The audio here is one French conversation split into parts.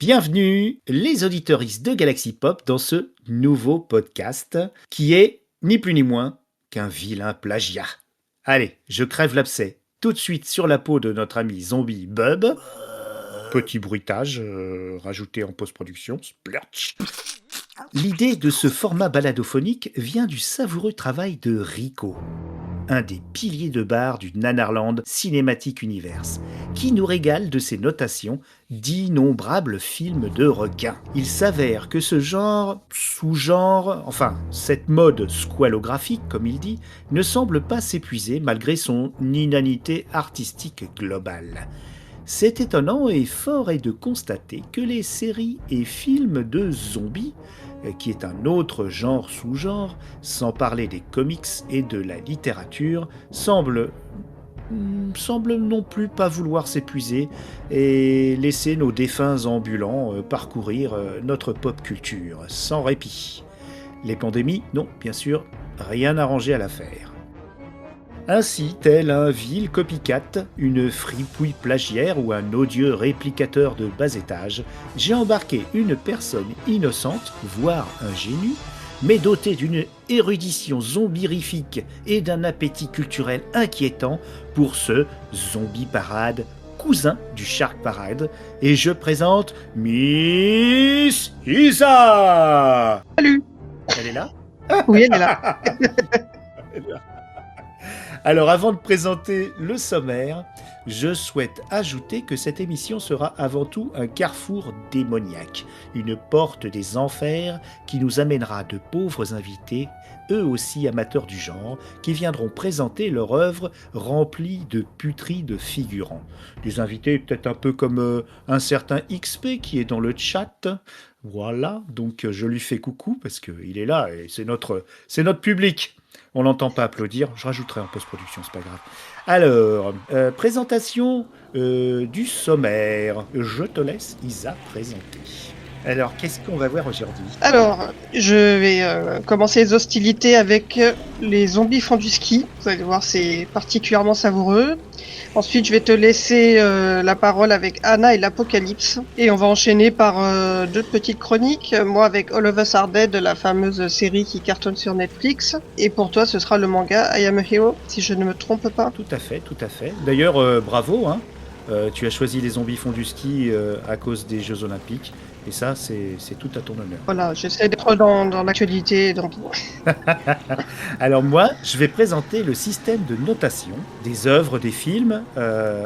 Bienvenue les auditeuristes de Galaxy Pop dans ce nouveau podcast qui est ni plus ni moins qu'un vilain plagiat. Allez, je crève l'abcès tout de suite sur la peau de notre ami zombie Bub. Petit bruitage rajouté en post-production. Splurch. L'idée de ce format baladophonique vient du savoureux travail de Rico, un des piliers de barre du Nanarland Cinematic Universe, qui nous régale de ses notations d'innombrables films de requins. Il s'avère que ce genre, sous-genre, enfin, cette mode squalographique, comme il dit, ne semble pas s'épuiser malgré son inanité artistique globale. C'est étonnant et fort est de constater que les séries et films de zombies, qui est un autre genre sous-genre, sans parler des comics et de la littérature, semble non plus pas vouloir s'épuiser et laisser nos défunts ambulants parcourir notre pop culture sans répit. Les pandémies, non, bien sûr, rien arrangé à l'affaire. Ainsi, tel un vil copycat, une fripouille plagiaire ou un odieux réplicateur de bas étage, j'ai embarqué une personne innocente, voire un génie, mais dotée d'une érudition zombirifique et d'un appétit culturel inquiétant pour ce zombie parade, cousin du Shark Parade, et je présente Miss Isa. Salut. Elle est là ? Oui, elle est là. Alors avant de présenter le sommaire, je souhaite ajouter que cette émission sera avant tout un carrefour démoniaque, une porte des enfers qui nous amènera de pauvres invités, eux aussi amateurs du genre, qui viendront présenter leur œuvre remplie de puteries de figurants. Des invités peut-être un peu comme un certain XP qui est dans le chat. Voilà, donc je lui fais coucou parce qu'il est là et c'est notre public. On l'entend pas applaudir, je rajouterai en post-production, c'est pas grave. Alors, présentation du sommaire. Je te laisse, Isa, présenter. Alors, qu'est-ce qu'on va voir aujourd'hui ? Alors, je vais commencer les hostilités avec les zombies font du ski. Vous allez voir, c'est particulièrement savoureux. Ensuite, je vais te laisser la parole avec Anna et l'Apocalypse. Et on va enchaîner par deux petites chroniques. Moi avec All of Us Are Dead, la fameuse série qui cartonne sur Netflix. Et pour toi, ce sera le manga I Am a Hero, si je ne me trompe pas. Tout à fait. D'ailleurs, bravo, hein. Tu as choisi les zombies font du ski à cause des Jeux Olympiques. Et ça, c'est tout à ton honneur. Voilà, j'essaie d'être dans l'actualité. Donc... Alors moi, je vais présenter le système de notation des œuvres, des films,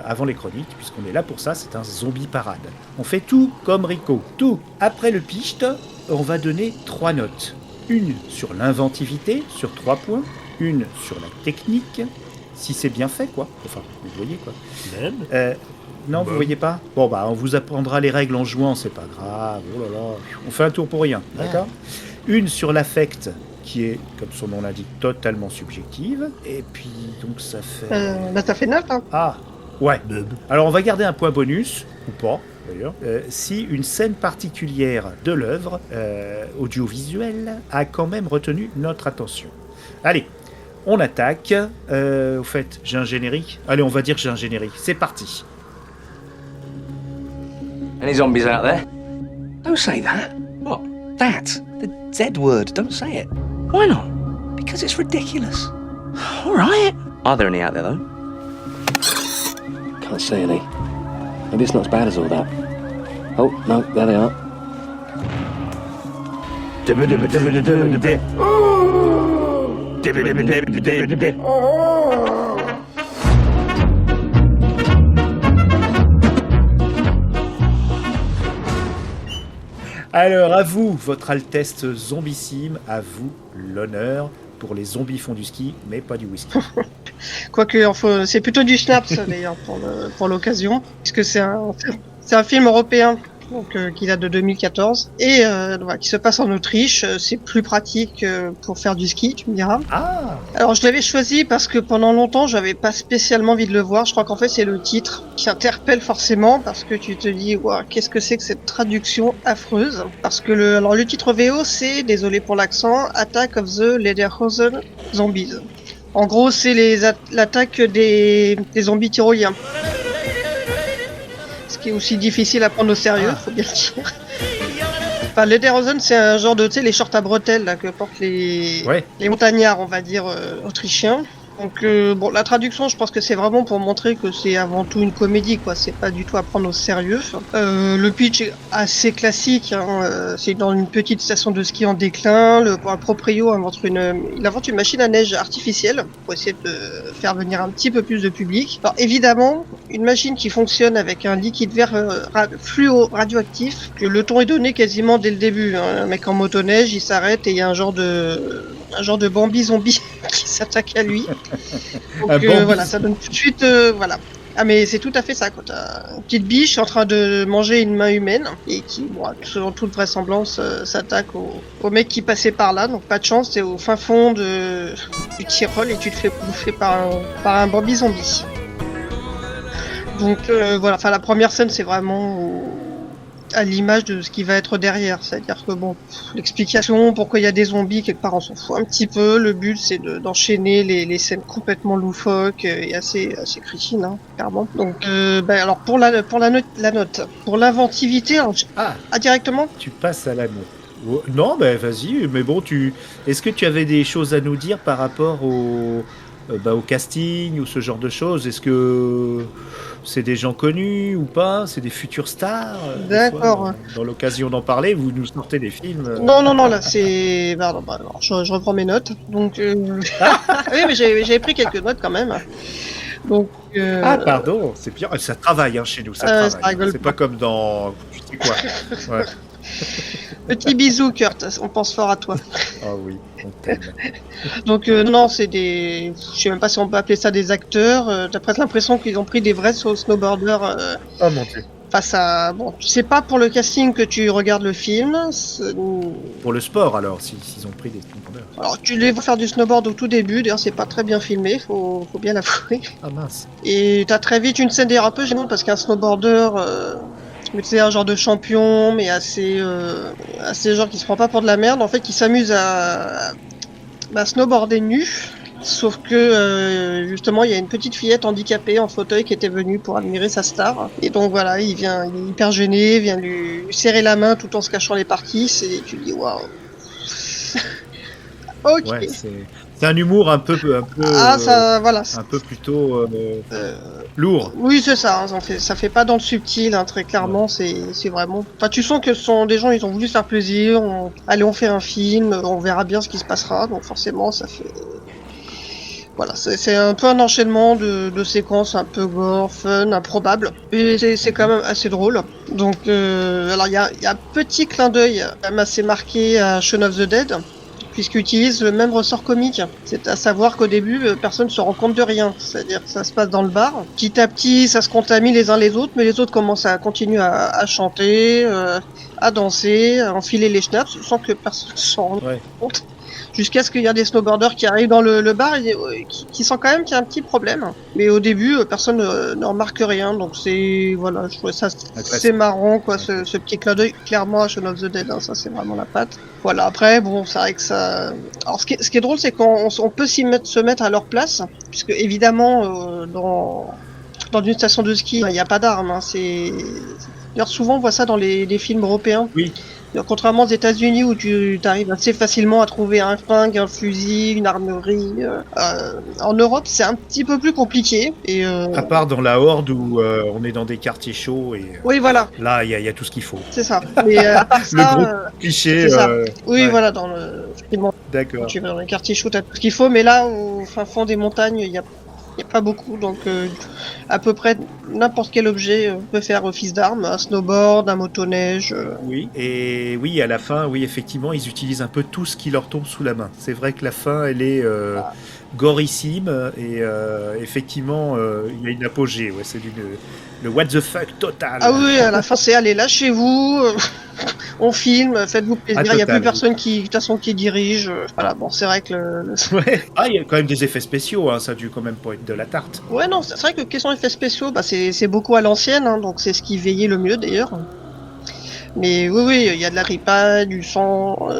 avant les chroniques, puisqu'on est là pour ça, c'est un zombie parade. On fait tout comme Rico, tout. Après le picht, on va donner 3 notes. Une sur l'inventivité, sur 3 points. Une sur la technique, si c'est bien fait, quoi. Enfin, vous voyez, quoi. Non, vous voyez pas ? Bon, bah, on vous apprendra les règles en jouant, c'est pas grave. Oh là là, on fait un tour pour rien, d'accord ? Une sur l'affect, qui est, comme son nom l'indique, totalement subjective. Et puis, donc, ça fait... ça fait 9, hein ? Ah, ouais. Alors, on va garder un point bonus, ou pas, d'ailleurs, si une scène particulière de l'œuvre audiovisuelle a quand même retenu notre attention. Allez, on attaque. Au fait, j'ai un générique ? Allez, on va dire que j'ai un générique. C'est parti. Any zombies out there? Don't say that. What? That. The Z word. Don't say it. Why not? Because it's ridiculous. All right. Are there any out there, though? Can't see any. Maybe it's not as bad as all that. Oh, no, there they are. Alors, à vous, votre Altesse zombissime, à vous l'honneur pour les zombies font du ski, mais pas du whisky. Quoique, c'est plutôt du schnapps d'ailleurs pour l'occasion, puisque c'est un film européen. Donc, qui date de 2014 et voilà, qui se passe en Autriche. C'est plus pratique pour faire du ski, tu me diras. Ah. Alors je l'avais choisi parce que pendant longtemps j'avais pas spécialement envie de le voir. Je crois qu'en fait c'est le titre qui interpelle forcément parce que tu te dis wow, qu'est-ce que c'est que cette traduction affreuse. Parce que le titre VO c'est, désolé pour l'accent, Attack of the Lederhosen Zombies. En gros c'est l'attaque des zombies tyroliens. ce qui est aussi difficile à prendre au sérieux, faut bien le dire. Enfin, Lederhosen, c'est un genre de, tu sais, les shorts à bretelles là, que portent les montagnards, on va dire, autrichiens. Donc bon, la traduction, je pense que c'est vraiment pour montrer que c'est avant tout une comédie, quoi. C'est pas du tout à prendre au sérieux. Le pitch est assez classique. C'est dans une petite station de ski en déclin. Un proprio il invente une machine à neige artificielle pour essayer de faire venir un petit peu plus de public. Alors évidemment, une machine qui fonctionne avec un liquide vert fluo radioactif. Que le ton est donné quasiment dès le début. Un mec en motoneige, il s'arrête et il y a un genre de Bambi zombie qui s'attaque à lui. Donc voilà, ça donne tout de suite, voilà. Ah mais c'est tout à fait ça, quand t'as une petite biche en train de manger une main humaine et qui, bon, selon toute vraisemblance, s'attaque au mec qui passait par là. Donc pas de chance, t'es au fin fond du Tyrol et tu te fais bouffer par un Bambi zombie. Donc voilà, enfin la première scène c'est vraiment à l'image de ce qui va être derrière, c'est-à-dire que bon, l'explication pourquoi il y a des zombies quelque part on s'en fout un petit peu, le but c'est d'enchaîner les scènes complètement loufoques et assez crétines, hein, clairement. Donc alors pour la note, pour l'inventivité, directement Tu passes à la note. Non, vas-y, mais bon, est-ce que tu avais des choses à nous dire par rapport au casting ou ce genre de choses? Est-ce que c'est des gens connus ou pas? C'est des futures stars? D'accord. Dans l'occasion d'en parler, vous nous sortez des films. Non, là c'est... alors, je reprends mes notes. Donc, oui, mais j'avais pris quelques notes quand même. Donc, pardon, c'est bien. Ça travaille chez nous, ça travaille. C'est pas comme dans... Tu sais quoi. Ouais. Petit bisou, Kurt, on pense fort à toi. Ah oui, on t'aime. Donc non, c'est des... Je sais même pas si on peut appeler ça des acteurs. T'as presque l'impression qu'ils ont pris des vrais snowboarders. Oh mon Dieu. Face à... Bon, c'est pas pour le casting que tu regardes le film. Pour le sport alors, s'ils ont pris des snowboarders. Alors tu les vois faire du snowboard au tout début, d'ailleurs c'est pas très bien filmé, faut bien l'avouer. Ah mince. Et t'as très vite une scène d'ailleurs un peu gênante parce qu'un snowboarder... Mais c'est un genre de champion, mais assez genre qui se prend pas pour de la merde, en fait, qui s'amuse à snowboarder nu. Sauf que justement, il y a une petite fillette handicapée en fauteuil qui était venue pour admirer sa star. Et donc voilà, il est hyper gêné, vient lui serrer la main tout en se cachant les parties. Tu te dis waouh. Ok. Ouais, c'est un humour un peu voilà. Un peu plutôt lourd. Oui, c'est ça. Hein, ça fait pas dans le subtil, hein, très clairement. Ouais. C'est vraiment. Enfin, tu sens que ce sont des gens, ils ont voulu se faire plaisir. Allez, on fait un film, on verra bien ce qui se passera. Donc forcément, ça fait. Voilà, c'est un peu un enchaînement de séquences un peu gore, fun, improbable. Et c'est quand même assez drôle. Donc, alors il y a un petit clin d'œil, même assez marqué à Shaun of the Dead. Puisqu'ils utilisent le même ressort comique. C'est à savoir qu'au début, personne ne se rend compte de rien. C'est-à-dire que ça se passe dans le bar. Petit à petit, ça se contamine les uns les autres, mais les autres commencent à continuer à chanter, à danser, à enfiler les schnapps, sans que personne ne s'en rende compte. Jusqu'à ce qu'il y a des snowboarders qui arrivent dans le bar et qui sentent quand même qu'il y a un petit problème. Mais au début, personne ne remarque rien. Donc voilà, je trouvais ça c'est marrant, quoi, ce petit clin d'œil, clairement à Shaun of the Dead, hein, ça c'est vraiment la patte. Voilà, après, bon, c'est vrai que ça... Alors ce qui est drôle, c'est qu'on peut se mettre à leur place, puisque évidemment, dans une station de ski, il n'y a pas d'armes. Hein, D'ailleurs, souvent on voit ça dans les films européens. Oui. Contrairement aux États-Unis où tu arrives assez facilement à trouver un flingue, un fusil, une armerie. En Europe, c'est un petit peu plus compliqué. Et à part dans la Horde où on est dans des quartiers chauds et oui, voilà. Là, il y a tout ce qu'il faut. C'est ça. Mais à part ça, le gros cliché. Ça. Oui, voilà, dans le. D'accord. Tu vas dans les quartiers chauds, t'as tout ce qu'il faut, mais là, au fin fond des montagnes, il y a pas beaucoup, donc à peu près n'importe quel objet peut faire office d'arme, un snowboard, un motoneige. Oui, et oui, à la fin, oui, effectivement, ils utilisent un peu tout ce qui leur tombe sous la main. C'est vrai que la fin, elle est gorissime, et effectivement, il y a une apogée, ouais, c'est le what the fuck total. Ah oui, à la fin, c'est allez, lâchez-vous, on filme, faites-vous plaisir, il n'y a plus personne de toute façon qui dirige. Voilà, bon, c'est vrai que Ouais. Ah, il y a quand même des effets spéciaux, hein, ça a dû quand même pas être de la tarte. Ouais, non, c'est vrai que question effets spéciaux, c'est beaucoup à l'ancienne, hein, donc c'est ce qui veillait le mieux d'ailleurs. Mais oui, il y a de la ripaille, du sang,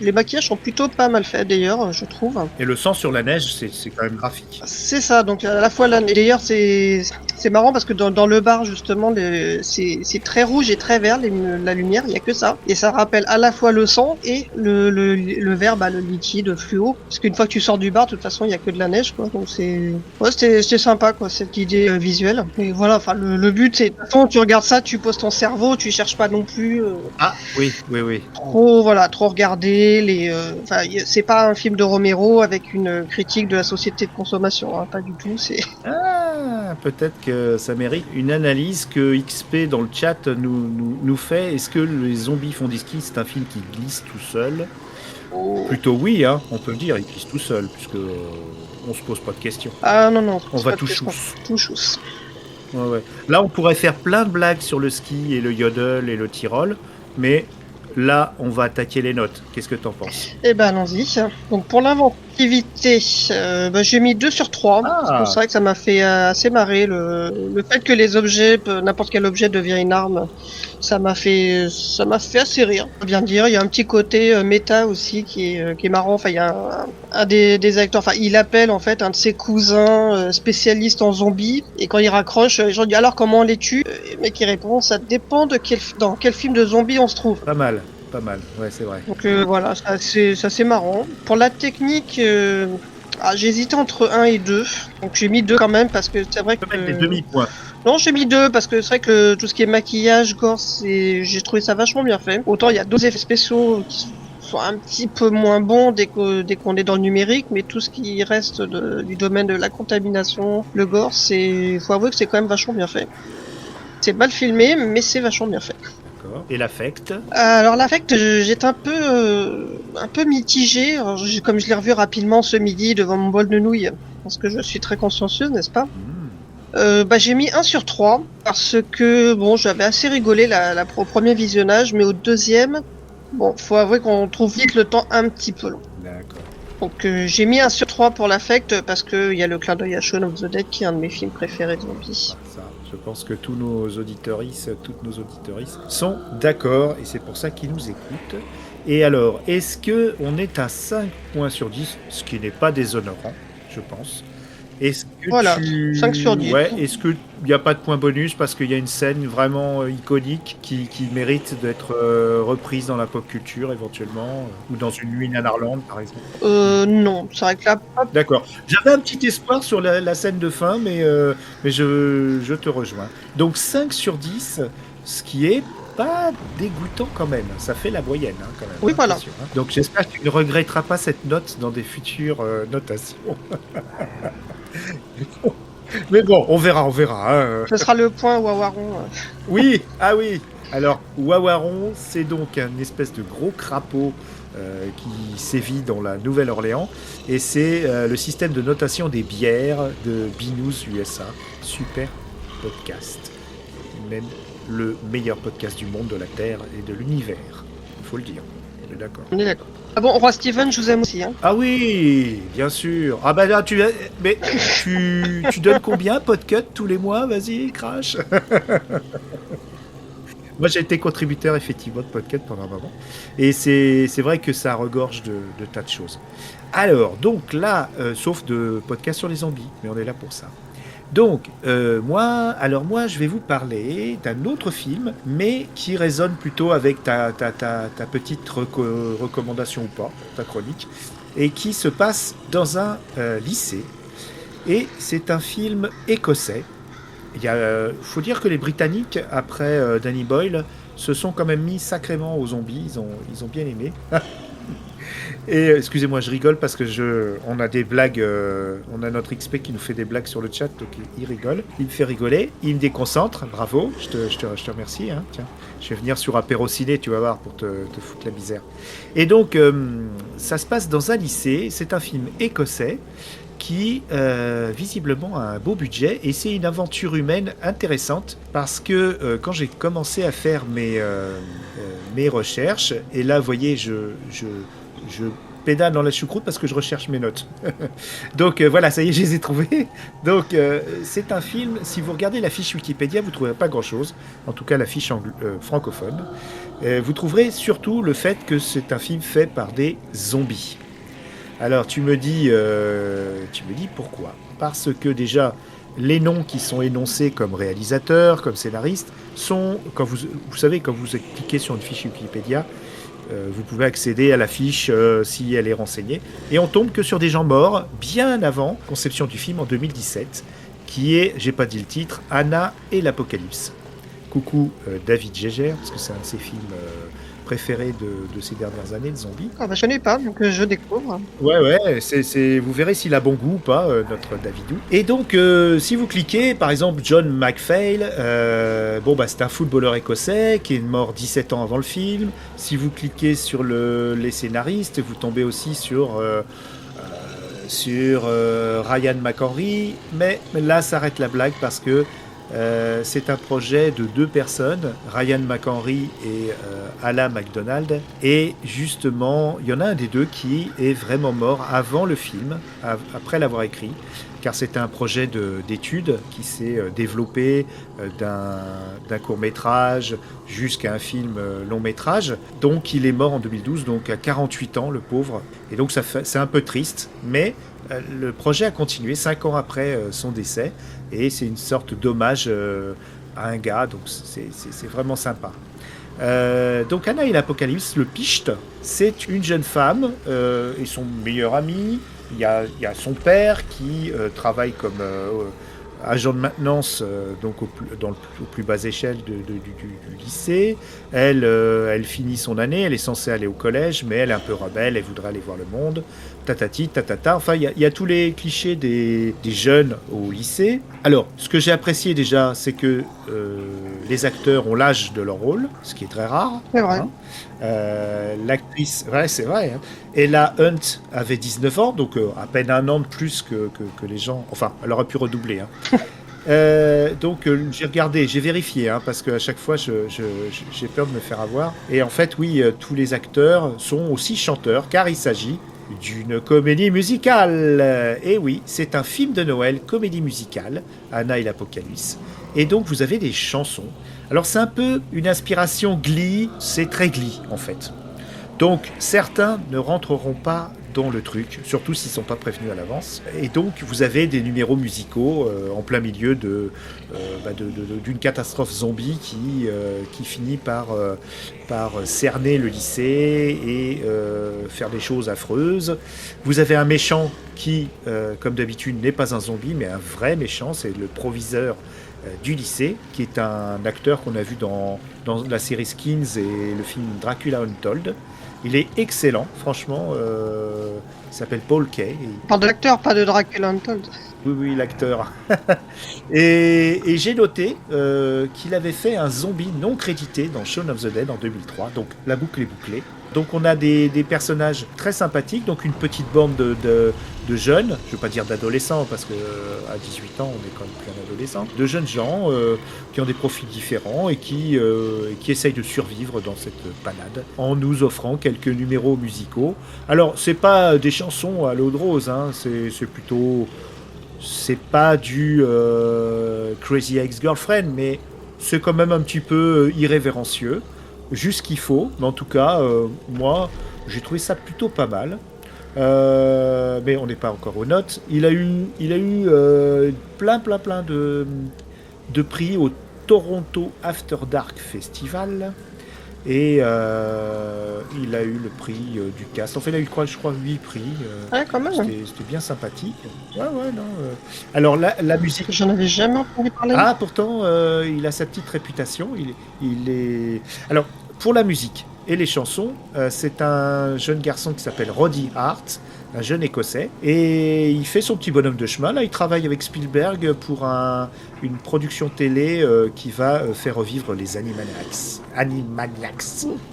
Les maquillages sont plutôt pas mal faits d'ailleurs, je trouve. Et le sang sur la neige, c'est quand même graphique. C'est ça, donc à la fois là, et d'ailleurs c'est marrant parce que dans le bar justement, c'est très rouge et très vert la lumière, il y a que ça. Et ça rappelle à la fois le sang et le vert, le liquide fluo. Parce qu'une fois que tu sors du bar, de toute façon, il y a que de la neige, quoi. Donc c'était sympa, quoi, cette idée visuelle. Et voilà, enfin le but c'est, de toute façon, tu regardes ça, tu poses ton cerveau, tu cherches pas non plus Ah oui. trop regarder enfin c'est pas un film de Romero avec une critique de la société de consommation, hein, pas du tout. C'est Ah, peut-être que ça mérite une analyse que XP dans le chat nous fait. Est-ce que Les Zombies font du ski, c'est un film qui glisse tout seul? Plutôt oui, hein, on peut le dire, il glisse tout seul, puisque on se pose pas de questions. ah non, On va pas de tout question. chousse. Tout chousse. Ouais. Là, on pourrait faire plein de blagues sur le ski et le yodel et le Tyrol, mais là, on va attaquer les notes. Qu'est-ce que t'en penses? Eh ben allons-y. Donc pour l'inventivité, j'ai mis 2 sur 3. Ah. Parce que c'est vrai que ça m'a fait assez marrer le fait que les objets, n'importe quel objet devient une arme. Ça m'a fait assez rire. Faut bien dire, il y a un petit côté méta aussi qui est marrant. Enfin, il y a un des acteurs, enfin, il appelle en fait un de ses cousins spécialistes en zombies, et quand il raccroche, les gens disent alors comment on les tue? Le mec il répond, ça dépend dans quel film de zombies on se trouve. Pas mal, ouais, c'est vrai. Donc voilà, ça c'est marrant. Pour la technique, j'ai hésité entre 1 et 2. Donc j'ai mis 2 quand même parce que c'est vrai On que... peut mettre des demi-points. Non, j'ai mis 2 parce que c'est vrai que tout ce qui est maquillage, gore, j'ai trouvé ça vachement bien fait. Autant il y a 2 effets spéciaux qui sont un petit peu moins bons dès qu'on est dans le numérique, mais tout ce qui reste du domaine de la contamination, le gore, faut avouer que c'est quand même vachement bien fait. C'est mal filmé, mais c'est vachement bien fait. D'accord. Et l'affect? Alors l'affect, j'étais un peu mitigée. Alors, comme je l'ai revu rapidement ce midi devant mon bol de nouilles, parce que je suis très consciencieuse, n'est-ce pas? J'ai mis 1 sur 3 parce que bon, j'avais assez rigolé au premier visionnage, mais au deuxième, bon, faut avouer qu'on trouve vite le temps un petit peu long. D'accord. Donc j'ai mis 1 sur 3 pour l'affect parce que il y a le clin d'œil à Shaun of the Dead qui est un de mes films préférés de zombies. Ça, je pense que toutes nos auditorices sont d'accord et c'est pour ça qu'ils nous écoutent. Et alors, est-ce que on est à 5 points sur 10, ce qui n'est pas déshonorant, je pense. Est-ce que Voilà, 5 sur 10. Ouais, est-ce qu'il n'y a pas de point bonus parce qu'il y a une scène vraiment iconique qui mérite d'être reprise dans la pop culture éventuellement, ou dans une nuit Nanarland par exemple? Non, c'est vrai que là, D'accord. J'avais un petit espoir sur la scène de fin, mais je te rejoins. Donc 5 sur 10, ce qui est pas dégoûtant quand même. Ça fait la moyenne quand même. Oui, voilà. Attention, hein. Donc j'espère que tu ne regretteras pas cette note dans des futures notations. Mais bon, on verra. Hein. ce sera le point Wawaron. Oui, ah oui. Alors, Wawaron, c'est donc un espèce de gros crapaud qui sévit dans la Nouvelle-Orléans. Et c'est le système de notation des bières de Binous USA. Super podcast. Même le meilleur podcast du monde, de la Terre et de l'univers. Il faut le dire. On est d'accord. On est d'accord. Ah bon, Roi Steven, je vous aime aussi. Hein. Ah oui, bien sûr. Ah bah là, tu donnes combien, Podcut, tous les mois? Vas-y, crash. Moi, j'ai été contributeur, effectivement, de Podcut pendant un moment. Et c'est vrai que ça regorge de tas de choses. Alors, donc là, sauf de podcasts sur les zombies, mais on est là pour ça. Donc, moi, je vais vous parler d'un autre film, mais qui résonne plutôt avec ta petite recommandation ou pas, ta chronique, et qui se passe dans un lycée. Et c'est un film écossais. Il faut dire que les Britanniques, après Danny Boyle, se sont quand même mis sacrément aux zombies. Ils ont bien aimé. Et excusez-moi, je rigole parce que on a des blagues, on a notre XP qui nous fait des blagues sur le chat, donc il rigole, il me fait rigoler, il me déconcentre, bravo, je te remercie, hein. Tiens, je vais venir sur Apéro Ciné, tu vas voir, pour te foutre la misère. Et donc, ça se passe dans un lycée, c'est un film écossais qui visiblement a un beau budget et c'est une aventure humaine intéressante parce que quand j'ai commencé à faire mes recherches, et là, vous voyez, je pédale dans la choucroute parce que je recherche mes notes. Donc voilà, ça y est, je les ai trouvées. Donc c'est un film, si vous regardez la fiche Wikipédia, vous ne trouverez pas grand-chose, en tout cas la fiche francophone. Vous trouverez surtout le fait que c'est un film fait par des zombies. Alors tu me dis pourquoi ? Parce que déjà, les noms qui sont énoncés comme réalisateurs, comme scénaristes, sont, quand vous savez, quand vous cliquez sur une fiche Wikipédia, vous pouvez accéder à la fiche si elle est renseignée. Et on tombe que sur des gens morts, bien avant conception du film en 2017, qui est, j'ai pas dit le titre, Anna et l'Apocalypse. Coucou David Geiger, parce que c'est un de ses films préférés de ces dernières années, de zombies. Ah bah, je connais pas, donc je découvre. Ouais, vous verrez s'il a bon goût ou pas, notre Davidou. Et donc, si vous cliquez, par exemple, John McPhail, c'est un footballeur écossais qui est mort 17 ans avant le film. Si vous cliquez sur les scénaristes, vous tombez aussi sur Ryan McHenry. Mais là, s'arrête la blague parce que c'est un projet de 2 personnes, Ryan McHenry et Ala McDonald. Et justement, il y en a un des deux qui est vraiment mort avant le film, après l'avoir écrit, car c'était un projet d'études qui s'est développé d'un court-métrage jusqu'à un film long-métrage. Donc il est mort en 2012, donc à 48 ans, le pauvre. Et donc c'est un peu triste, mais le projet a continué 5 ans après son décès, et c'est une sorte d'hommage à un gars, donc c'est vraiment sympa. Donc Anna et l'Apocalypse, le Picht, c'est une jeune femme et son meilleur ami. Il y a son père qui travaille comme agent de maintenance donc au plus bas échelle du lycée. Elle finit son année, elle est censée aller au collège, mais elle est un peu rebelle, elle voudrait aller voir le monde. Tatati, tatata. Enfin, il y a tous les clichés des jeunes au lycée. Alors, ce que j'ai apprécié déjà, c'est que les acteurs ont l'âge de leur rôle, ce qui est très rare. C'est vrai. L'actrice, ouais, c'est vrai. Hein. Ella Hunt avait 19 ans, donc à peine un an de plus que les gens. Enfin, elle aurait pu redoubler. Hein. Donc j'ai vérifié, hein, parce qu'à chaque fois j'ai peur de me faire avoir. Et en fait, oui, tous les acteurs sont aussi chanteurs, car il s'agit d'une comédie musicale. Et oui, c'est un film de Noël, comédie musicale, Anna et l'Apocalypse. Et donc vous avez des chansons. Alors c'est un peu une inspiration Glee, c'est très Glee en fait. Donc certains ne rentreront pas dans le truc, surtout s'ils ne sont pas prévenus à l'avance. Et donc vous avez des numéros musicaux en plein milieu d'une catastrophe zombie qui finit par cerner le lycée et faire des choses affreuses. Vous avez un méchant qui, comme d'habitude, n'est pas un zombie, mais un vrai méchant, c'est le proviseur du lycée, qui est un acteur qu'on a vu dans la série Skins et le film Dracula Untold. Il est excellent, franchement. Il s'appelle Paul Kaye. Parle de l'acteur, pas de Dracula Untold. Oui, l'acteur. et j'ai noté qu'il avait fait un zombie non crédité dans Shaun of the Dead en 2003. Donc la boucle est bouclée. Donc on a des personnages très sympathiques. Donc une petite bande de jeunes, je ne veux pas dire d'adolescents parce qu'à 18 ans on est quand même plus un adolescent, de jeunes gens qui ont des profils différents et qui essayent de survivre dans cette panade en nous offrant quelques numéros musicaux. Alors c'est pas des chansons à l'eau de rose, hein, c'est plutôt... C'est pas du Crazy Ex-Girlfriend, mais c'est quand même un petit peu irrévérencieux, juste ce qu'il faut. Mais en tout cas, moi, j'ai trouvé ça plutôt pas mal. Mais on n'est pas encore aux notes. Il a eu plein de prix au Toronto After Dark Festival. Et il a eu le prix du cast. En fait, il a eu, je crois 8 prix. Ouais, quand même. C'était bien sympathique. Ouais, non. Alors, la musique... J'en avais jamais entendu parler. Ah, pourtant, il a sa petite réputation. Il est... Alors, pour la musique et les chansons, c'est un jeune garçon qui s'appelle Roddy Hart, un jeune Écossais, et il fait son petit bonhomme de chemin. Là, il travaille avec Spielberg pour une production télé qui va faire revivre les Animaniacs.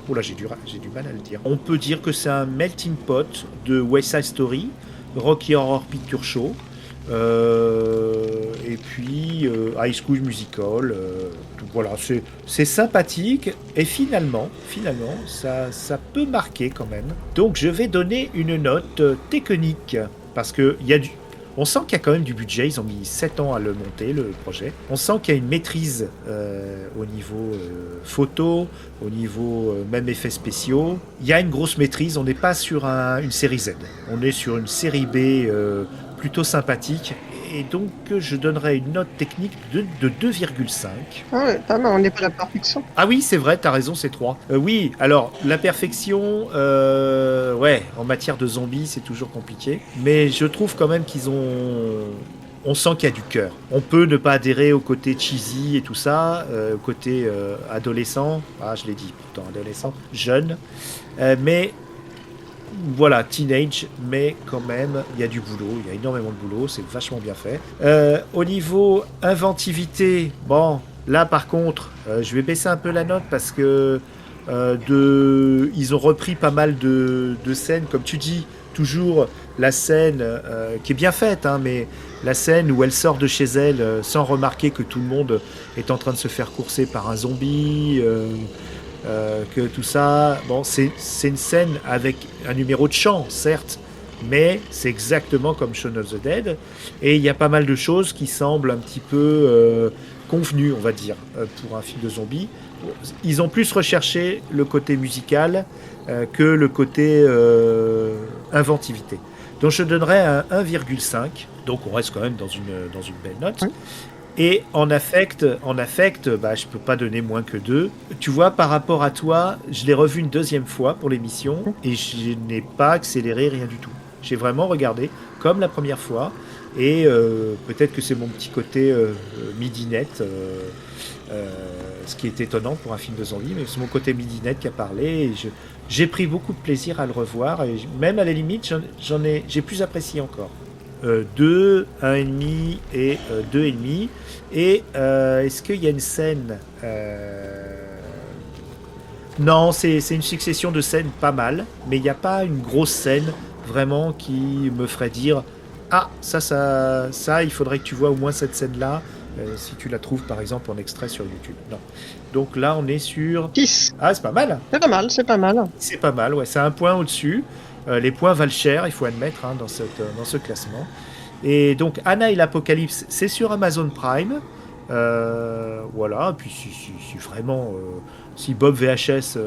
Oh là, j'ai du mal à le dire. On peut dire que c'est un melting pot de West Side Story, Rocky Horror Picture Show, Et puis High School Musical. Donc voilà, c'est sympathique et finalement ça peut marquer quand même. Donc je vais donner une note technique parce que on sent qu'il y a quand même du budget, ils ont mis 7 ans à le monter, le projet. On sent qu'il y a une maîtrise au niveau photo, au niveau même effets spéciaux. Il y a une grosse maîtrise, on n'est pas sur une série Z, on est sur une série B plutôt sympathique. Et donc je donnerais une note technique de 2,5. Ah ouais, pas mal, on n'est pas à la perfection. Ah oui, c'est vrai, t'as raison, c'est 3. Oui, alors, la perfection, ouais, en matière de zombies, c'est toujours compliqué. Mais je trouve quand même on sent qu'il y a du cœur. On peut ne pas adhérer au côté cheesy et tout ça, au côté adolescent. Ah, je l'ai dit, pourtant, adolescent, jeune. Mais voilà, teenage, mais quand même, il y a du boulot, il y a énormément de boulot, c'est vachement bien fait. Au niveau inventivité, bon, là par contre, je vais baisser un peu la note parce que ils ont repris pas mal de scènes, comme tu dis, toujours la scène qui est bien faite, hein, mais la scène où elle sort de chez elle sans remarquer que tout le monde est en train de se faire courser par un zombie. Que tout ça, bon, c'est une scène avec un numéro de chant, certes, mais c'est exactement comme Shaun of the Dead, et il y a pas mal de choses qui semblent un petit peu convenues, on va dire, pour un film de zombies. Ils ont plus recherché le côté musical que le côté inventivité. Donc je donnerais un 1,5, donc on reste quand même dans une belle note. Oui. Et en affect, bah, je peux pas donner moins que 2. Tu vois, par rapport à toi, je l'ai revu une deuxième fois pour l'émission et je n'ai pas accéléré rien du tout. J'ai vraiment regardé comme la première fois et peut-être que c'est mon petit côté midinette, ce qui est étonnant pour un film de zombie, mais c'est mon côté midinette qui a parlé et j'ai pris beaucoup de plaisir à le revoir et même à la limite, j'ai plus apprécié encore. 2, 1,5 et 2,5. Et est-ce qu'il y a une scène Non, c'est une succession de scènes pas mal, mais il n'y a pas une grosse scène vraiment qui me ferait dire ah, ça, il faudrait que tu vois au moins cette scène-là, si tu la trouves par exemple en extrait sur YouTube. Non. Donc là, on est sur 10. Ah, c'est pas mal. C'est pas mal, c'est pas mal. C'est pas mal, ouais, c'est un point au-dessus. Les points valent cher, il faut admettre, hein, dans ce classement. Et donc, Anna et l'Apocalypse, c'est sur Amazon Prime. Voilà, et puis si vraiment, si Bob VHS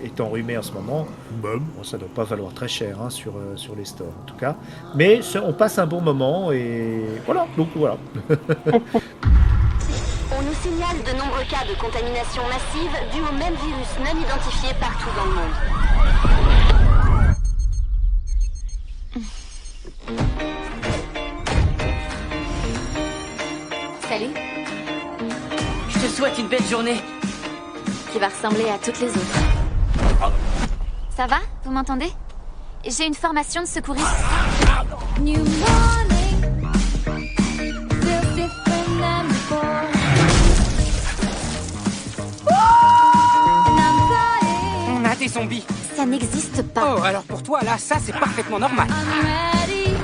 est enrhumé en ce moment, bon, ça ne doit pas valoir très cher hein, sur les stores, en tout cas. Mais on passe un bon moment, et voilà, donc voilà. On nous signale de nombreux cas de contamination massive dus au même virus non identifié partout dans le monde. Salut. Je te souhaite une belle journée. Qui va ressembler à toutes les autres. Ça va? Vous m'entendez? J'ai une formation de secouriste. New morning. Feels different than before. And I'm flying. On a des zombies. Ça n'existe pas. Oh, alors pour toi, là, ça, c'est parfaitement normal. I'm ready.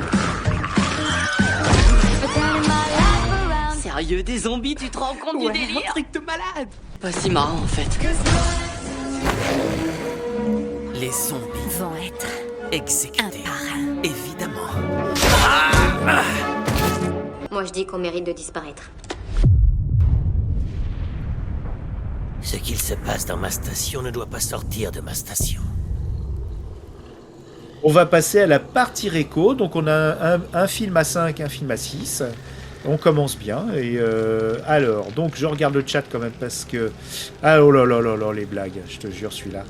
But turning my life around. Sérieux, des zombies, tu te rends compte du délire? Un truc de malade. Pas si marrant, en fait. Les zombies Vont être exécutés. un par un. Évidemment. Moi je dis qu'on mérite de disparaître. Ce qu'il se passe dans ma station ne doit pas sortir de ma station. On va passer à la partie réco. Donc on a un film à 5, un film à 6. On commence bien. Et alors, donc je regarde le chat quand même parce que... Ah oh là là là là, les blagues, je te jure, celui-là.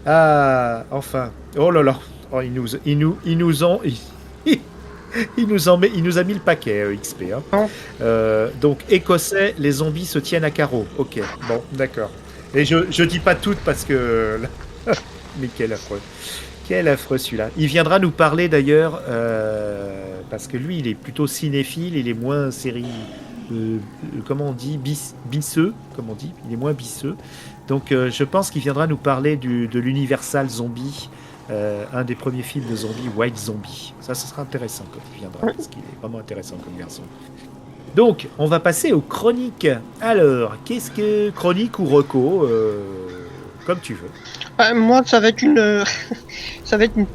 Ah, enfin. Oh là là. Oh, il nous a mis le paquet, XP. Hein. Donc, écossais, les zombies se tiennent à carreau. Ok, bon, d'accord. Et je dis pas toutes parce que... Mais quel affreux. Quel affreux celui-là. Il viendra nous parler d'ailleurs, parce que lui, il est plutôt cinéphile, il est moins série... comment on dit, bisseux, comme on dit, il est moins bisseux. Donc je pense qu'il viendra nous parler de l'Universal Zombie un des premiers films de zombies, White Zombie. Ça sera intéressant quand il viendra, parce qu'il est vraiment intéressant comme garçon. Donc, on va passer aux chroniques. Alors, qu'est-ce que chronique ou reco, comme tu veux. Moi, ça va être une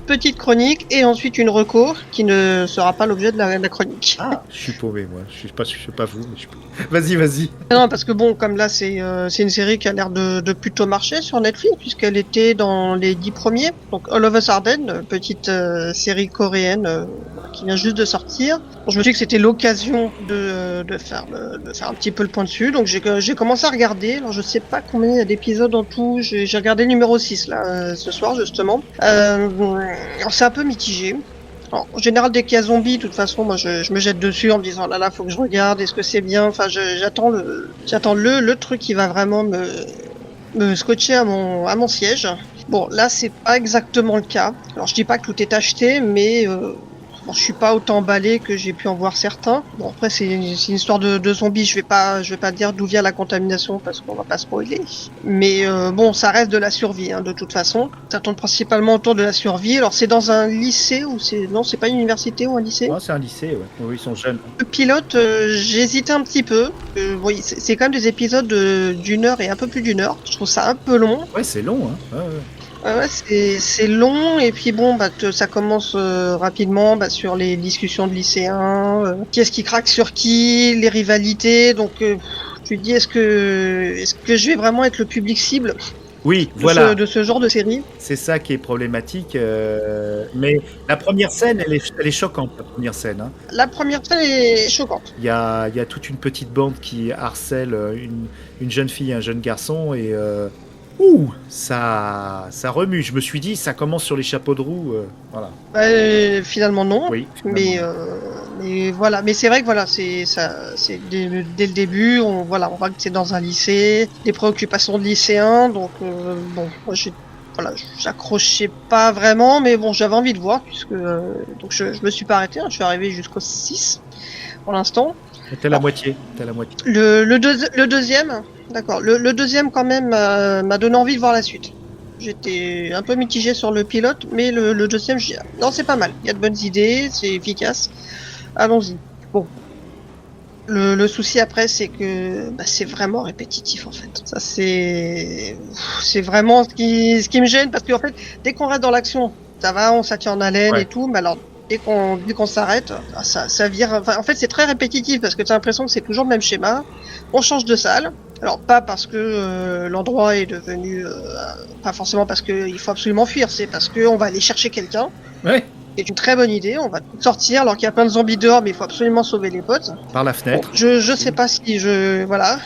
petite chronique et ensuite une reco qui ne sera pas l'objet de la chronique. Ah, je suis paumé, moi. Je sais pas vous, mais je suis paumé. Vas-y. Non, parce que bon, comme là, c'est une série qui a l'air de plutôt marcher sur Netflix, puisqu'elle était dans les 10 premiers. Donc, All of Us Are Dead, petite série coréenne qui vient juste de sortir. Bon, je me suis dit que c'était l'occasion de faire un petit peu le point dessus. Donc, j'ai commencé à regarder. Alors, je sais pas combien il y a d'épisodes en tout. J'ai regardé le numéro 6, là, ce soir, justement. Alors, c'est un peu mitigé. Alors, en général, dès qu'il y a zombie, de toute façon, moi, je me jette dessus en me disant, là, faut que je regarde, est-ce que c'est bien? Enfin, j'attends le truc qui va vraiment me scotcher à mon siège. Bon, là, c'est pas exactement le cas. Alors, je dis pas que tout est acheté, mais bon, je suis pas autant emballé que j'ai pu en voir certains. Bon, après, c'est une histoire de zombies. Je vais pas dire d'où vient la contamination parce qu'on va pas spoiler. Mais bon, ça reste de la survie, hein, de toute façon. Ça tourne principalement autour de la survie. Alors, c'est dans un lycée ou c'est pas une université ou un lycée? Non, c'est un lycée, ouais. Oui, ils sont jeunes. Le pilote, j'ai hésité un petit peu. Oui, c'est quand même des épisodes d'une heure et un peu plus d'une heure. Je trouve ça un peu long. Ouais, c'est long, hein. Ouais. Ouais, c'est long et puis bon, ça commence rapidement sur les discussions de lycéens, qui est-ce qui craque sur qui, les rivalités. Donc tu te dis est-ce que je vais vraiment être le public cible Oui, voilà. de ce genre de série? C'est ça qui est problématique. Mais la première scène, elle est choquante, la première scène. Hein. La première scène est choquante. Il y a toute une petite bande qui harcèle une jeune fille et un jeune garçon et ça remue. Je me suis dit, ça commence sur les chapeaux de roue. Voilà. Finalement non. Oui. Mais voilà. Mais c'est vrai que voilà, c'est dès le début, on voit que c'est dans un lycée, des préoccupations de lycéens. Donc bon, moi j'accrochais pas vraiment, mais bon, j'avais envie de voir puisque donc je me suis pas arrêté. Hein, je suis arrivé jusqu'au 6 pour l'instant. T'es la moitié. Le deuxième, d'accord. Le deuxième quand même m'a donné envie de voir la suite. J'étais un peu mitigé sur le pilote, mais le deuxième, je dis non, c'est pas mal. Il y a de bonnes idées, c'est efficace. Allons-y. Bon. Le souci après, c'est que c'est vraiment répétitif en fait. Ça c'est vraiment ce qui me gêne parce qu'en fait, dès qu'on reste dans l'action, ça va, on s'attire en haleine et tout, mais alors dès qu'on s'arrête, ça vire. Enfin, en fait, c'est très répétitif parce que tu as l'impression que c'est toujours le même schéma. On change de salle. Alors pas parce que l'endroit est devenu, pas forcément parce qu'il faut absolument fuir, c'est parce que on va aller chercher quelqu'un. Ouais. C'est une très bonne idée. On va sortir alors qu'il y a plein de zombies dehors, mais il faut absolument sauver les potes. Par la fenêtre. Bon, je sais pas si voilà.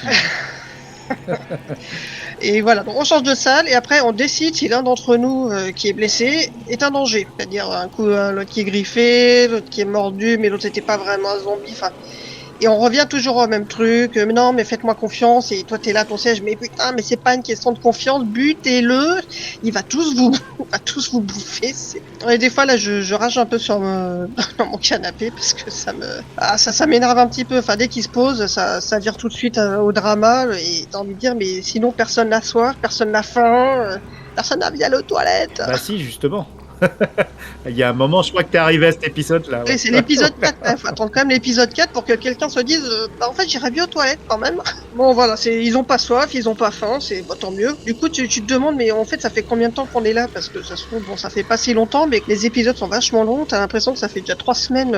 Et voilà, donc on change de salle et après on décide si l'un d'entre nous qui est blessé est un danger. C'est-à-dire l'autre qui est griffé, l'autre qui est mordu, mais l'autre c'était pas vraiment un zombie. Enfin, et on revient toujours au même truc. Mais non, mais faites-moi confiance. Et toi t'es là, ton siège. Mais putain, mais c'est pas une question de confiance. Butez-le. Il va tous vous bouffer. Et des fois là, je rage un peu dans mon canapé parce que ça m'énerve un petit peu. Enfin, dès qu'il se pose, ça vire tout de suite au drama. Et t'as envie de dire, mais sinon personne n'a soif, personne n'a faim, personne n'a envie d'aller aux toilettes. Bah si, justement. Il y a un moment, je crois que t'es arrivé à cet épisode-là. Ouais. Oui, c'est l'épisode 4. Il faut attendre quand même l'épisode 4 pour que quelqu'un se dise en fait, j'irais bien aux toilettes quand même. Bon, voilà, ils ont pas soif, ils ont pas faim, c'est tant mieux. Du coup, tu te demandes, mais en fait, ça fait combien de temps qu'on est là? Parce que ça se trouve, bon, ça fait pas si longtemps, mais que les épisodes sont vachement longs. T'as l'impression que ça fait déjà 3 semaines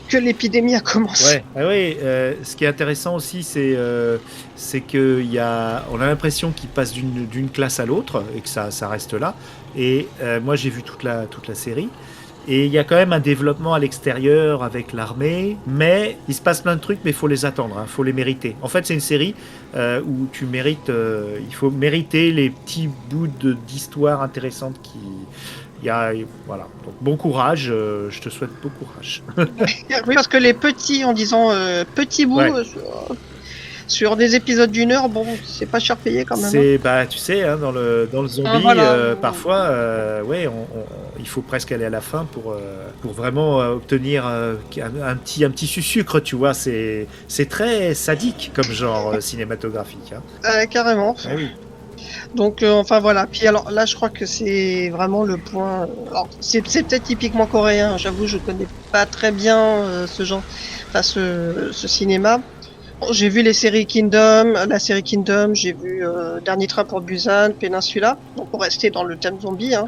que l'épidémie a commencé. Ouais. Ce qui est intéressant aussi, c'est on a l'impression qu'ils passent d'une classe à l'autre et que ça reste là. Et moi j'ai vu toute la série et il y a quand même un développement à l'extérieur avec l'armée, mais il se passe plein de trucs, mais il faut les attendre, hein, faut les mériter. En fait c'est une série où tu mérites, il faut mériter les petits bouts d'histoire intéressantes voilà. Donc bon courage, je te souhaite bon courage. Oui, parce que les petits, en disant petits bouts sur des épisodes d'une heure, bon, c'est pas cher payé quand même. Tu sais, hein, dans le zombie, parfois, il faut presque aller à la fin pour vraiment obtenir un petit sucre, tu vois. C'est très sadique comme genre cinématographique. Hein. Carrément. Ah oui. Donc, enfin voilà. Puis alors là, je crois que c'est vraiment le point. Alors, c'est peut-être typiquement coréen. J'avoue, je connais pas très bien ce genre, enfin ce cinéma. Bon, j'ai vu la série Kingdom, j'ai vu Dernier Train pour Busan, Peninsula. Donc, pour rester dans le thème zombie. Hein.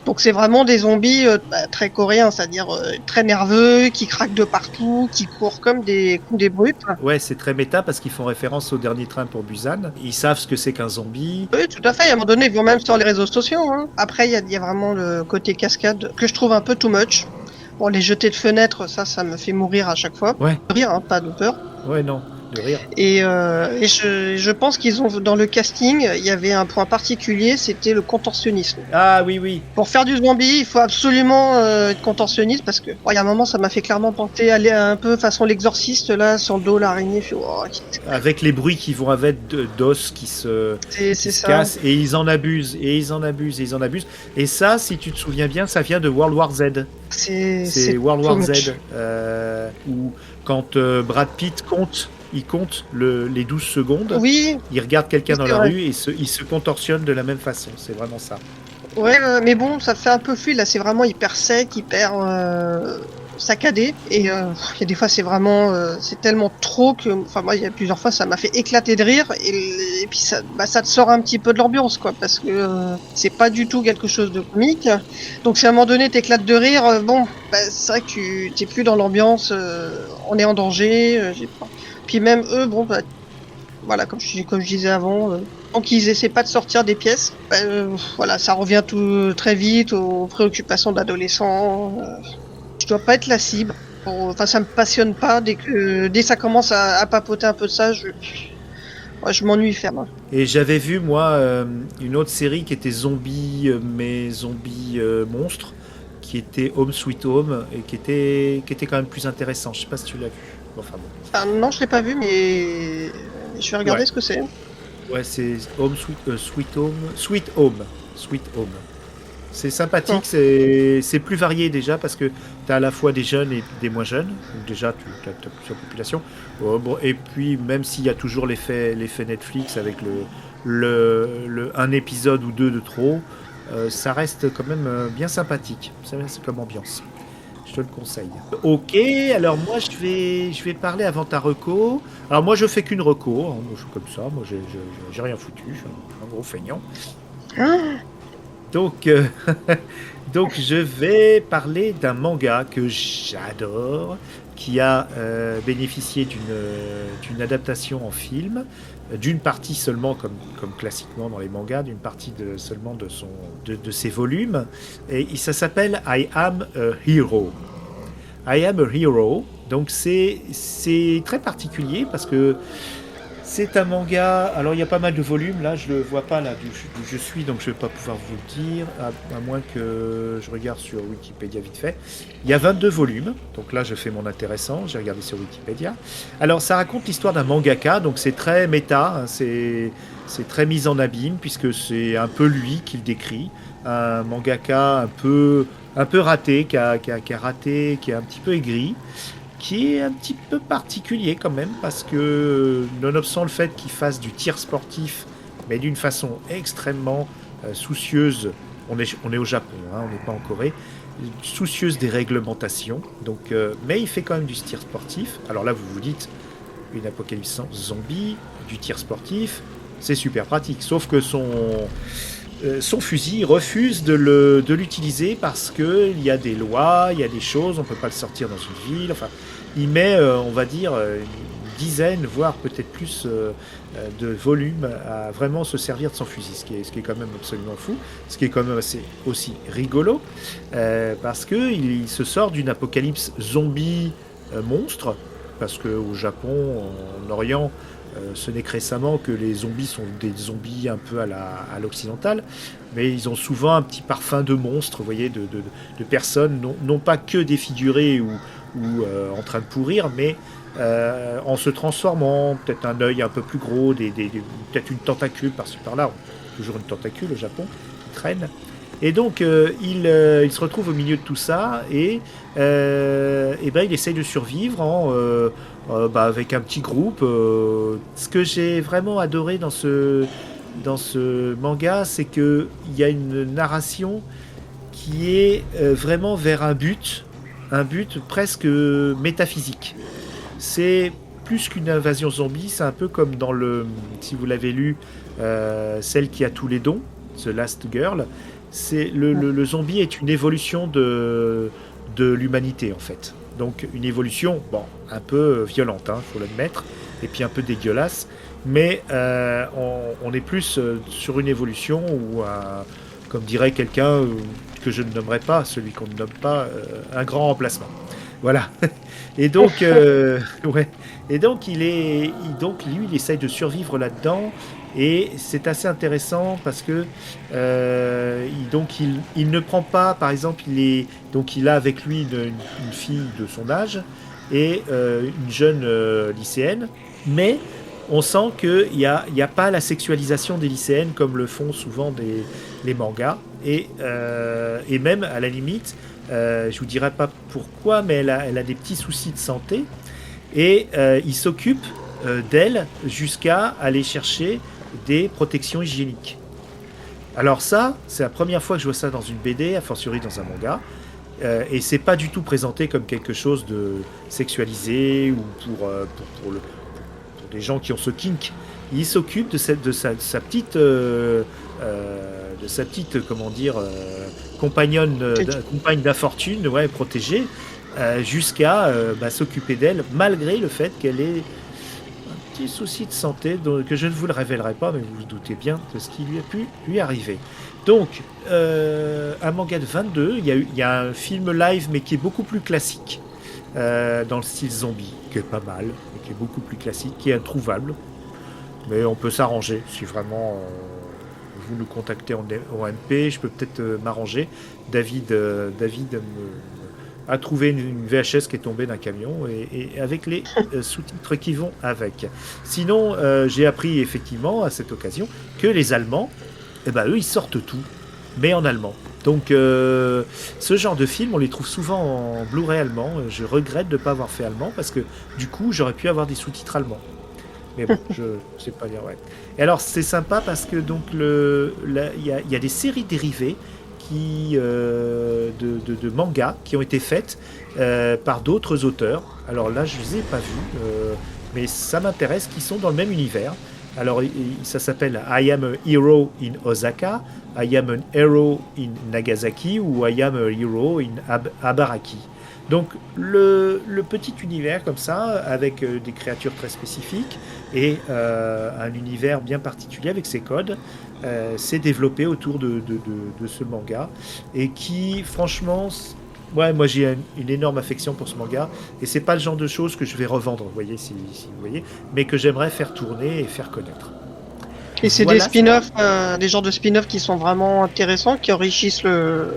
Donc, c'est vraiment des zombies très coréens, c'est-à-dire très nerveux, qui craquent de partout, qui courent comme des brutes. Ouais, c'est très méta parce qu'ils font référence au Dernier Train pour Busan. Ils savent ce que c'est qu'un zombie. Oui, tout à fait. À un moment donné, ils vont même sur les réseaux sociaux. Hein. Après, il y a vraiment le côté cascade que je trouve un peu too much. Bon, les jeter de fenêtres, ça me fait mourir à chaque fois. Ouais. De rire, hein, pas de peur. Ouais, non, de rire. Et je pense qu'ils ont dans le casting, il y avait un point particulier, c'était le contorsionnisme. Ah oui, oui. Pour faire du zombie, il faut absolument être contorsionniste parce que il y a un moment, ça m'a fait clairement penser à un peu façon l'exorciste là, sur le dos l'araignée. Avec les bruits qui vont avec d'os qui se cassent et ils en abusent et ils en abusent et ils en abusent. Et ça, si tu te souviens bien, ça vient de World War Z. C'est World War Z où quand Brad Pitt il compte les 12 secondes. Oui. Il regarde quelqu'un dans la rue et il se contorsionne de la même façon. C'est vraiment ça. Ouais, mais bon, ça fait un peu fluide. Là, c'est vraiment hyper sec, hyper saccadé. Et il y a des fois, c'est vraiment, c'est tellement trop que, enfin, moi, il y a plusieurs fois, ça m'a fait éclater de rire. Et puis ça te sort un petit peu de l'ambiance, quoi, parce que c'est pas du tout quelque chose de comique. Donc, si à un moment donné, t'éclates de rire, c'est vrai que tu t'es plus dans l'ambiance. On est en danger. Puis même eux, voilà, comme je disais avant, donc ils essaient pas de sortir des pièces. Voilà, ça revient tout très vite aux préoccupations d'adolescents. Je dois pas être la cible. Enfin, ça me passionne pas. Dès que ça commence à papoter un peu de ça, je m'ennuie ferme. Et j'avais vu moi une autre série qui était zombie, mais zombie monstre, qui était Home Sweet Home et qui était quand même plus intéressant. Je sais pas si tu l'as vu. Enfin bon. Ah, non, je l'ai pas vu, mais je vais regarder ce que c'est. Ouais, c'est Home Sweet Home. C'est sympathique, c'est plus varié déjà parce que tu as à la fois des jeunes et des moins jeunes. Donc déjà, tu as plusieurs populations. Et puis, même s'il y a toujours l'effet Netflix avec un épisode ou deux de trop, ça reste quand même bien sympathique. C'est comme ambiance. Je te le conseille. Ok, alors moi je vais parler avant ta reco. Alors moi je fais qu'une reco, hein. Moi, je suis comme ça, moi j'ai rien foutu, je suis un gros feignant. Donc je vais parler d'un manga que j'adore, qui a bénéficié d'une adaptation en film, d'une partie seulement comme classiquement dans les mangas, d'une partie seulement de ses volumes, et ça s'appelle I Am a Hero. I Am a Hero, donc c'est très particulier parce que c'est un manga, alors il y a pas mal de volumes, là je le vois pas là d'où je suis, donc je vais pas pouvoir vous le dire, à moins que je regarde sur Wikipédia vite fait. Il y a 22 volumes, donc là je fais mon intéressant, j'ai regardé sur Wikipédia. Alors ça raconte l'histoire d'un mangaka, donc c'est très méta, hein, c'est très mis en abîme, puisque c'est un peu lui qui le décrit, un mangaka un peu raté, qui a raté, qui est un petit peu aigri, qui est un petit peu particulier quand même, parce que nonobstant le fait qu'il fasse du tir sportif, mais d'une façon extrêmement soucieuse, on est au Japon, hein, on n'est pas en Corée, soucieuse des réglementations, donc, mais il fait quand même du tir sportif. Alors là vous vous dites, une apocalypse zombie, du tir sportif, c'est super pratique, sauf que son fusil refuse de l'utiliser parce qu'il y a des lois, il y a des choses, on ne peut pas le sortir dans une ville. Enfin, il met, on va dire, une dizaine, voire peut-être plus de volume à vraiment se servir de son fusil, ce qui est quand même absolument fou, ce qui est quand même aussi rigolo, parce qu'il se sort d'une apocalypse zombie monstre, parce qu'au Japon, en Orient, ce n'est que récemment que les zombies sont des zombies un peu à l'occidentale, mais ils ont souvent un petit parfum de monstre, vous voyez, de personnes, non pas que défigurées ou en train de pourrir, mais en se transformant, peut-être un œil un peu plus gros, peut-être une tentacule par-ci par-là, toujours une tentacule au Japon qui traîne. Et donc il se retrouve au milieu de tout ça et il essaye de survivre avec un petit groupe. Ce que j'ai vraiment adoré dans ce dans ce manga, c'est qu'il y a une narration qui est vraiment vers un but presque métaphysique. C'est plus qu'une invasion zombie, c'est un peu comme dans si vous l'avez lu, Celle qui a tous les dons, The Last Girl. Le zombie est une évolution de l'humanité en fait. Donc une évolution, un peu violente, faut l'admettre, et puis un peu dégueulasse, mais on est plus sur une évolution ou comme dirait quelqu'un que je ne nommerai pas, celui qu'on ne nomme pas, un grand remplacement. Voilà. Et donc, ouais. Et donc lui, il essaye de survivre là-dedans. Et c'est assez intéressant parce que il ne prend pas, par exemple, il a avec lui une fille de son âge et une jeune lycéenne, mais on sent qu'il n'y a pas la sexualisation des lycéennes comme le font souvent les mangas. Et même, à la limite, je vous dirai pas pourquoi, mais elle a des petits soucis de santé. Et il s'occupe d'elle jusqu'à aller chercher des protections hygiéniques. Alors ça, c'est la première fois que je vois ça dans une BD, a fortiori dans un manga. Et c'est pas du tout présenté comme quelque chose de sexualisé ou pour des gens qui ont ce kink. Il s'occupe de sa petite comment dire, compagne d'infortune, protégée, jusqu'à s'occuper d'elle, malgré le fait qu'elle ait un petit souci de santé que je ne vous le révélerai pas, mais vous vous doutez bien de ce qui lui a pu lui arriver. Donc, un manga de 22, il y a un film live, mais qui est beaucoup plus classique, dans le style zombie, qui est pas mal, mais qui est beaucoup plus classique, qui est introuvable. Mais on peut s'arranger si vraiment vous nous contactez en MP, je peux peut-être m'arranger. David a trouvé une VHS qui est tombée d'un camion et avec les sous-titres qui vont avec. Sinon, j'ai appris effectivement à cette occasion que les Allemands, eux, ils sortent tout, mais en allemand. Donc, ce genre de films, on les trouve souvent en Blu-ray allemand. Je regrette de ne pas avoir fait allemand parce que du coup, j'aurais pu avoir des sous-titres allemands. Mais bon, je sais pas dire, ouais. Et alors, c'est sympa parce que donc il y a des séries dérivées de mangas qui ont été faites par d'autres auteurs. Alors là, je les ai pas vus, mais ça m'intéresse, qui sont dans le même univers. Alors, ça s'appelle I Am a Hero in Osaka, I Am an Hero in Nagasaki ou I Am a Hero in Abaraki. Donc le petit univers comme ça, avec des créatures très spécifiques et un univers bien particulier avec ses codes, s'est développé autour de ce manga et qui, franchement, moi j'ai une énorme affection pour ce manga et c'est pas le genre de choses que je vais revendre, vous voyez, si vous voyez, mais que j'aimerais faire tourner et faire connaître. Et c'est des spin-offs, des genres de spin-offs qui sont vraiment intéressants, qui enrichissent le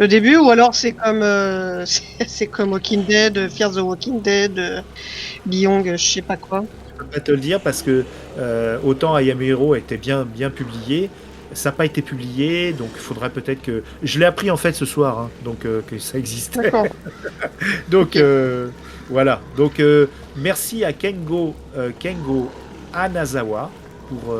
début, ou alors c'est comme Walking Dead, Fear the Walking Dead, Beyond, je sais pas quoi. Je peux pas te le dire parce que autant I Am a Hero était bien publié, ça n'a pas été publié, donc il faudrait peut-être que... Je l'ai appris en fait ce soir, hein, donc que ça existait. D'accord. Donc voilà, donc merci à Kengo Anazawa pour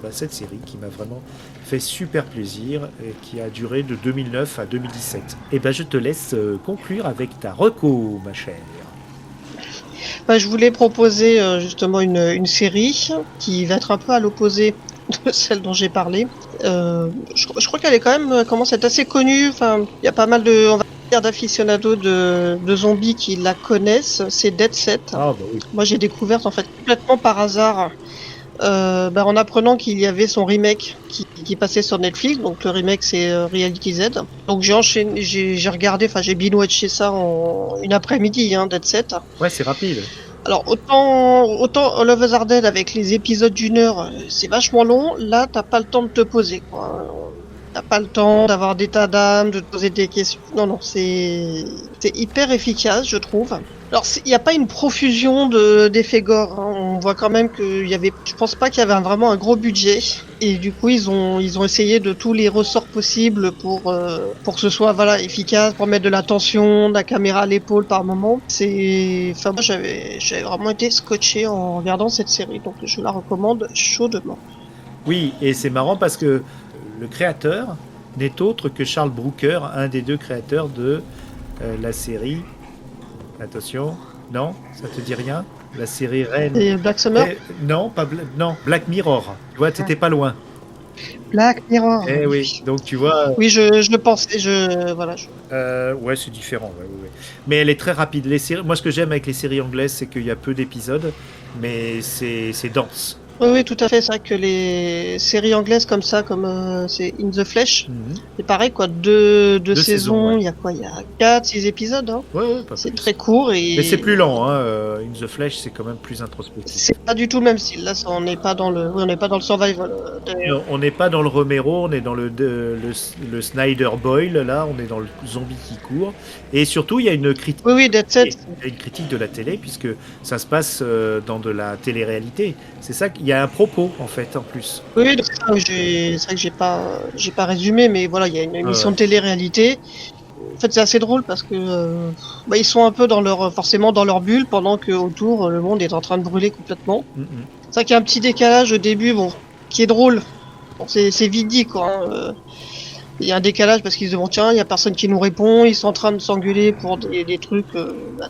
cette série qui m'a vraiment fait super plaisir et qui a duré de 2009 à 2017. Et je te laisse conclure avec ta reco, ma chère. Je voulais proposer justement une série qui va être un peu à l'opposé de celle dont j'ai parlé. Je crois qu'elle est quand même commence à être assez connue. Enfin, il y a pas mal d'aficionados de zombies qui la connaissent. C'est Dead Set. Ah, oui. Moi, j'ai découvert en fait complètement par hasard. En apprenant qu'il y avait son remake qui passait sur Netflix, donc le remake c'est Reality Z. Donc j'ai enchaîné, j'ai regardé, j'ai binge-watché ça en une après-midi, Dead Set. Ouais, c'est rapide. Alors autant All of Us Are Dead avec les épisodes d'une heure, c'est vachement long. Là, t'as pas le temps de te poser, quoi. T'as pas le temps d'avoir d'état d'âme, de te poser des questions. Non, c'est hyper efficace, je trouve. Alors, il n'y a pas une profusion d'effets gore. On voit quand même qu'il y avait... Je pense pas qu'il y avait vraiment un gros budget. Et du coup, ils ont essayé de tous les ressorts possibles pour que ce soit efficace, pour mettre de la tension, de la caméra à l'épaule par moment. Moi, j'avais vraiment été scotché en regardant cette série. Donc, je la recommande chaudement. Oui, et c'est marrant parce que le créateur n'est autre que Charles Brooker, un des 2 créateurs de la série. Attention, non, ça te dit rien? La série Reine. Et Black Summer. Non, non, Black Mirror. Tu vois, t'étais pas loin. Black Mirror. Eh oui, donc tu vois. Oui, je le pensais. Voilà. Ouais, c'est différent. Ouais. Mais elle est très rapide. Les séries, moi, ce que j'aime avec les séries anglaises, c'est qu'il y a peu d'épisodes, mais c'est dense. Oui, tout à fait. C'est vrai que les séries anglaises comme ça, comme c'est In the Flesh, c'est pareil, quoi. Deux saisons, ouais. il y a quoi? Il y a 4-6 épisodes. Hein. Ouais, pas c'est plus. très court. Mais c'est plus lent. Hein. In the Flesh, c'est quand même plus introspectif. C'est pas du tout le même style. Là, on n'est pas dans le survival. Non, on n'est pas dans le Romero, on est dans le Snyder Boyle. Là, on est dans le zombie qui court. Et surtout, il y a une critique. Oui, Dead Set. Il y a une critique de la télé, puisque ça se passe dans de la télé-réalité. C'est ça qu'il y a un propos, en fait, en plus. Oui, donc c'est vrai que j'ai pas résumé, mais voilà, il y a une émission de télé-réalité. En fait, c'est assez drôle parce que ils sont un peu forcément dans leur bulle, pendant que autour le monde est en train de brûler complètement. C'est vrai qu'il y a un petit décalage au début, qui est drôle. Bon, c'est vite dit, quoi. Hein. Il y a un décalage parce qu'ils se demandent, tiens, il y a personne qui nous répond, ils sont en train de s'engueuler pour des trucs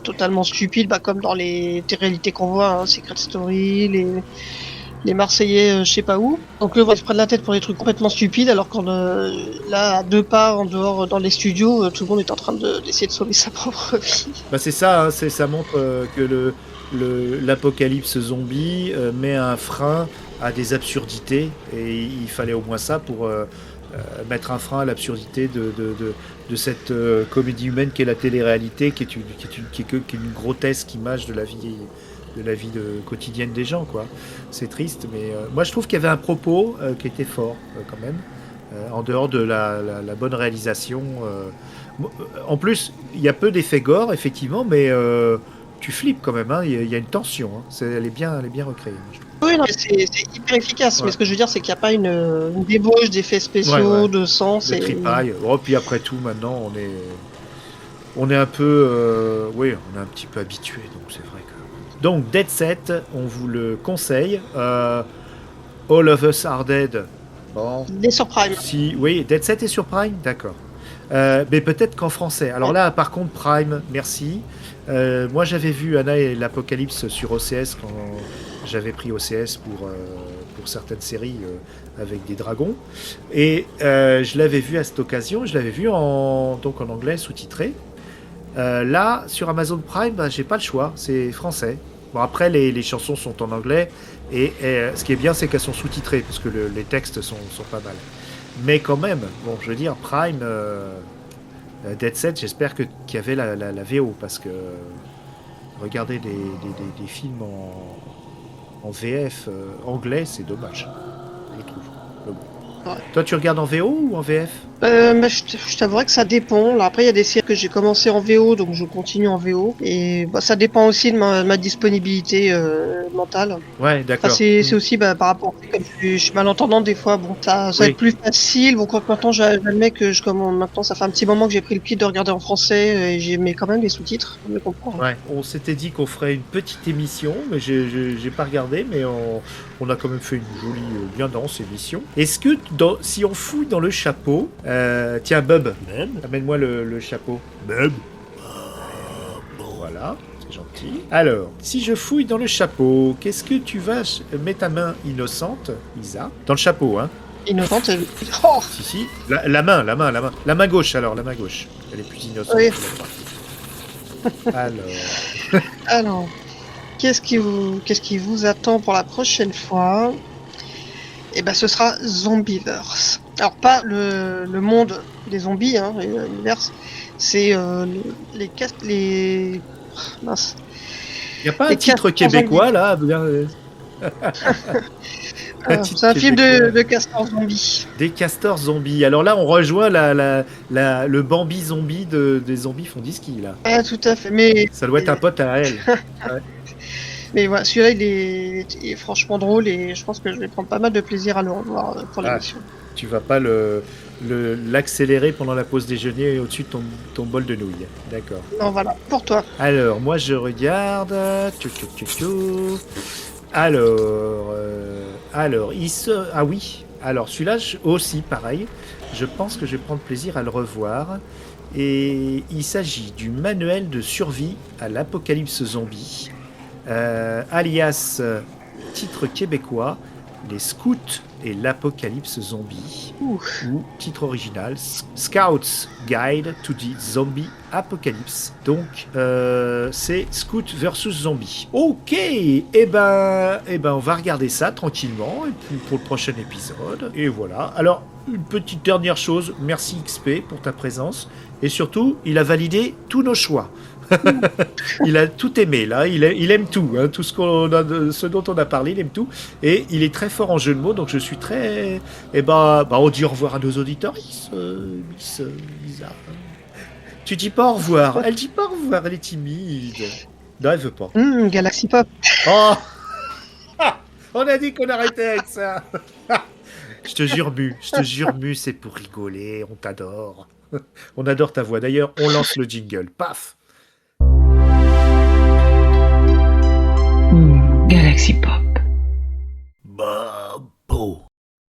totalement stupides, comme dans les réalités qu'on voit, hein, Secret Story, les Marseillais, je sais pas où. Donc eux, ils se prennent la tête pour des trucs complètement stupides, alors qu'on là, à 2 pas en dehors, dans les studios, tout le monde est en train d'essayer de sauver sa propre vie. C'est ça, hein, ça montre que l'apocalypse zombie met un frein à des absurdités, et il fallait au moins ça pour mettre un frein à l'absurdité de cette comédie humaine qu'est la télé-réalité, qui est une grotesque image de la vie quotidienne des gens, quoi. C'est triste, mais moi je trouve qu'il y avait un propos qui était fort quand même, en dehors de la bonne réalisation. En plus, il y a peu d'effets gore, effectivement, mais tu flippes quand même. Hein, il y a une tension. Hein. Elle est bien recréée. Oui, non, c'est hyper efficace, ouais. Mais ce que je veux dire, c'est qu'il n'y a pas une débauche d'effets spéciaux, de sang. De tripaille. Oh, puis après tout, maintenant, on est un peu... on est un petit peu habitué, donc c'est vrai que... Donc, Dead Set, on vous le conseille. All of Us Are Dead. Bon. Il est sur Prime. Oui, Dead Set est sur Prime, d'accord. Mais peut-être qu'en français. Alors là, par contre, Prime, merci. Moi, j'avais vu Anna et l'Apocalypse sur OCS quand j'avais pris OCS pour certaines séries avec des dragons. Et je l'avais vu à cette occasion. Je l'avais vu en anglais sous-titré. Là, sur Amazon Prime, j'ai pas le choix. C'est français. Bon, après, les chansons sont en anglais. Et ce qui est bien, c'est qu'elles sont sous-titrées, parce que les textes sont pas mal. Mais quand même, bon, je veux dire, Prime, Dead Set, j'espère qu'il y avait la VO, parce que regarder des films en VF anglais, c'est dommage, je trouve. Ouais. Toi, tu regardes en VO ou en VF ? Je t'avouerais que ça dépend. Là, après, il y a des séries que j'ai commencé en VO, donc je continue en VO. Et ça dépend aussi de ma disponibilité mentale. Ouais, d'accord. C'est aussi par rapport, comme je suis malentendant des fois, ça va être plus facile. Bon, quand maintenant j'admets que maintenant ça fait un petit moment que j'ai pris le pied de regarder en français, et j'ai mis quand même les sous-titres, je me comprends. Ouais, on s'était dit qu'on ferait une petite émission, mais j'ai pas regardé, mais on a quand même fait une jolie, bien dense émission. Est-ce que si on fouille dans le chapeau, tiens Bub, amène-moi le chapeau. Bub. Voilà, c'est gentil. Alors, si je fouille dans le chapeau, qu'est-ce que tu vas mettre ta main innocente, Isa, dans le chapeau, hein? Innocente, oh Si, la main gauche, alors, la main gauche. Elle est plus innocente oui. que la droite. Alors, qu'est-ce qui vous attend pour la prochaine fois? Eh ben, ce sera Zombieverse. Alors, pas le monde des zombies, hein, l'univers. C'est mince. Il n'y a pas un titre québécois, là? C'est un film de castors zombies. Des castors zombies. Alors là, on rejoint le Bambi zombie des zombies font du ski, là. Ah, tout à fait. Mais ça doit être un pote à elle. Ouais. Mais voilà, celui-là, il est franchement drôle, et je pense que je vais prendre pas mal de plaisir à le revoir pour l'émission. Tu vas pas l'accélérer pendant la pause déjeuner au-dessus de ton bol de nouilles. D'accord. Non, voilà, pour toi. Alors, moi, je regarde. Alors, Alors, ah oui. Alors, celui-là aussi, pareil. Je pense que je vais prendre plaisir à le revoir. Et il s'agit du manuel de survie à l'apocalypse zombie, alias titre québécois, les scouts et l'apocalypse zombie, ou titre original, Scouts Guide to the Zombie Apocalypse. Donc c'est Scout versus Zombie. Ok, et ben on va regarder ça tranquillement et puis pour le prochain épisode. Et voilà. Alors une petite dernière chose, merci XP pour ta présence et surtout il a validé tous nos choix. Il a tout aimé là, il aime tout, hein, tout ce dont on a parlé, il aime tout et il est très fort en jeu de mots, donc je suis très, on dit au revoir à nos auditeurs, Miss Lisa. Tu dis pas au revoir, elle dit pas au revoir, elle est timide. Non, elle veut pas. Galaxy Pop. Oh on a dit qu'on arrêtait avec ça. Je te jure, Bu, c'est pour rigoler, on t'adore. On adore ta voix, d'ailleurs, on lance le jingle, paf. Galaxy Pop.